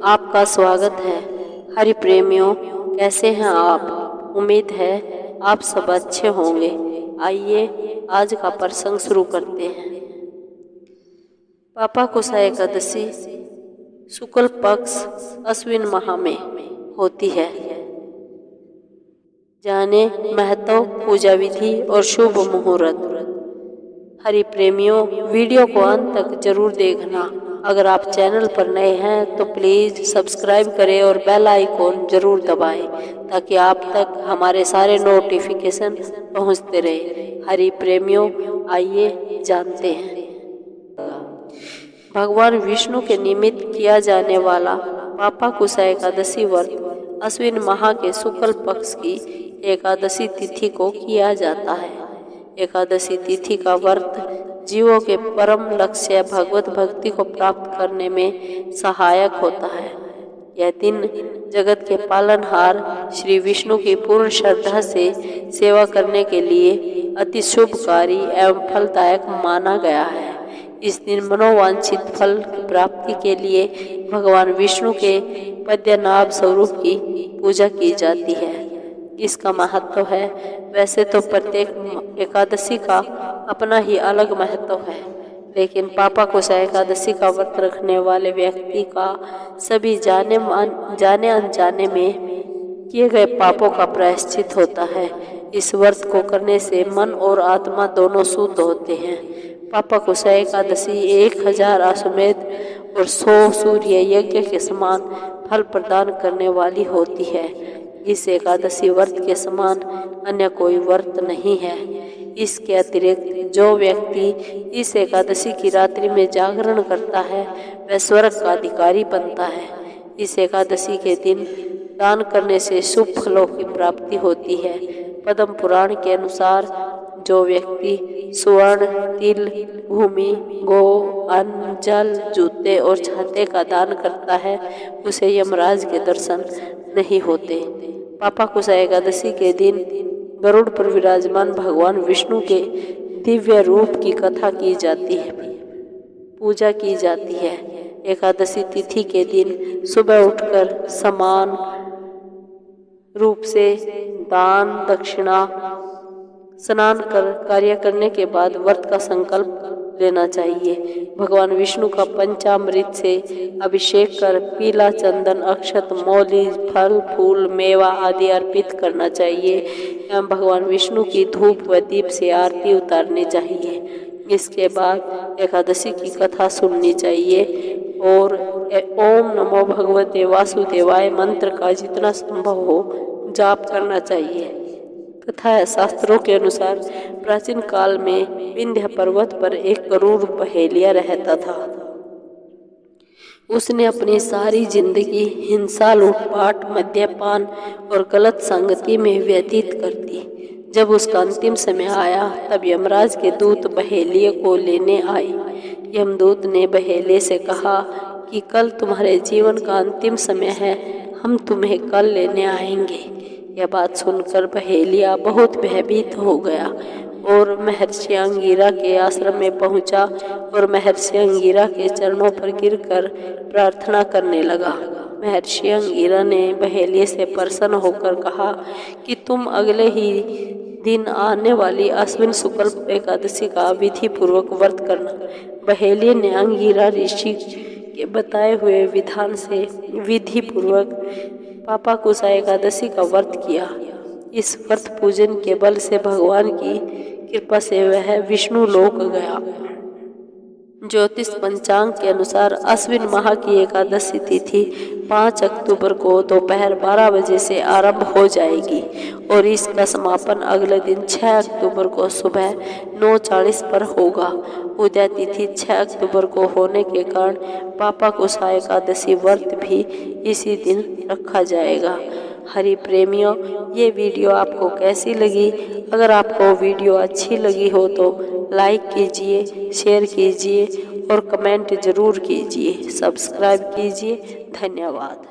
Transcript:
आपका स्वागत है। हरि प्रेमियों, कैसे हैं आप? उम्मीद है आप सब अच्छे होंगे। आइए आज का प्रसंग शुरू करते हैं। पापा कुशा एकादशी शुक्ल पक्ष अश्विन माह में होती है। जाने महत्व, पूजा विधि और शुभ मुहूर्त। हरि प्रेमियों, वीडियो को अंत तक जरूर देखना। अगर आप चैनल पर नए हैं तो प्लीज सब्सक्राइब करें और बेल आइकॉन जरूर दबाएं ताकि आप तक हमारे सारे नोटिफिकेशन पहुंचते रहे। हरि प्रेमियों, आइए जानते हैं। भगवान विष्णु के निमित्त किया जाने वाला पापा कुशा एकादशी व्रत अश्विन माह के शुक्ल पक्ष की एकादशी तिथि को किया जाता है। एकादशी तिथि का व्रत जीवों के परम लक्ष्य भगवत भक्ति को प्राप्त करने में सहायक होता है। यह दिन जगत के पालनहार श्री विष्णु की पूर्ण श्रद्धा से सेवा करने के लिए अति शुभकारी एवं फलदायक माना गया है। इस दिन मनोवांछित फल की प्राप्ति के लिए भगवान विष्णु के पद्मनाभ स्वरूप की पूजा की जाती है। इसका महत्व है। वैसे तो प्रत्येक एकादशी का अपना ही अलग महत्व है, लेकिन पापा कुशा एकादशी का व्रत रखने वाले व्यक्ति का सभी जाने अनजाने में किए गए पापों का प्रायश्चित होता है। इस व्रत को करने से मन और आत्मा दोनों शुद्ध होते हैं। पापा कुशा एकादशी 1000 अश्वमेध और 100 सूर्य यज्ञ के समान फल प्रदान करने वाली होती है। इस एकादशी व्रत के समान अन्य कोई व्रत नहीं है। इसके अतिरिक्त जो व्यक्ति इस एकादशी की रात्रि में जागरण करता है वह स्वर्ग का अधिकारी बनता है। इस एकादशी के दिन दान करने से शुभ फलों की प्राप्ति होती है। पद्म पुराण के अनुसार जो व्यक्ति स्वर्ण, तिल, भूमि, गो, अन्न, जल, जूते और छाते का दान करता है उसे यमराज के दर्शन नहीं होते। पापा कुशा एकादशी के दिन गरुड़ पर विराजमान भगवान विष्णु के दिव्य रूप की कथा की जाती है, पूजा की जाती है। एकादशी तिथि के दिन सुबह उठकर समान रूप से दान, दक्षिणा, स्नान कर कार्य करने के बाद व्रत का संकल्प लेना चाहिए। भगवान विष्णु का पंचामृत से अभिषेक कर पीला चंदन, अक्षत, मौली, फल, फूल, मेवा आदि अर्पित करना चाहिए एवं भगवान विष्णु की धूप व दीप से आरती उतारनी चाहिए। इसके बाद एकादशी की कथा सुननी चाहिए और ओम नमो भगवते वासुदेवाय मंत्र का जितना संभव हो जाप करना चाहिए। कथा है, शास्त्रों के अनुसार प्राचीन काल में विंध्य पर्वत पर एक गरुड़ बहेलिया रहता था। उसने अपनी सारी जिंदगी हिंसा, लूटपाट, मद्यपान और गलत संगति में व्यतीत कर दी। जब उसका अंतिम समय आया तब यमराज के दूत बहेलिये को लेने आए। यमदूत ने बहेलिये से कहा कि कल तुम्हारे जीवन का अंतिम समय है, हम तुम्हें कल लेने आएंगे। यह बात सुनकर बहेलिया बहुत भयभीत हो गया और महर्षि अंगिरा के आश्रम में पहुंचा और महर्षि अंगिरा के चरणों पर गिरकर प्रार्थना करने लगा। महर्षि अंगिरा ने बहेलिये से प्रसन्न होकर कहा कि तुम अगले ही दिन आने वाली अश्विन शुक्ल एकादशी का विधि पूर्वक व्रत करना। बहेलिये ने अंगिरा ऋषि के बताए हुए विधान से विधि पूर्वक पापा कुशा एकादशी का व्रत किया। इस व्रत पूजन के बल से भगवान की कृपा से वह विष्णु लोक गया। ज्योतिष पंचांग के अनुसार अश्विन माह की एकादशी तिथि 5 अक्टूबर को दोपहर 12 बजे से आरंभ हो जाएगी और इसका समापन अगले दिन 6 अक्टूबर को सुबह 9:40 पर होगा। उदय तिथि 6 अक्टूबर को होने के कारण पापा कुशा एकादशी व्रत भी इसी दिन रखा जाएगा। हरि प्रेमियों, ये वीडियो आपको कैसी लगी? अगर आपको वीडियो अच्छी लगी हो तो लाइक कीजिए, शेयर कीजिए और कमेंट ज़रूर कीजिए, सब्सक्राइब कीजिए। धन्यवाद।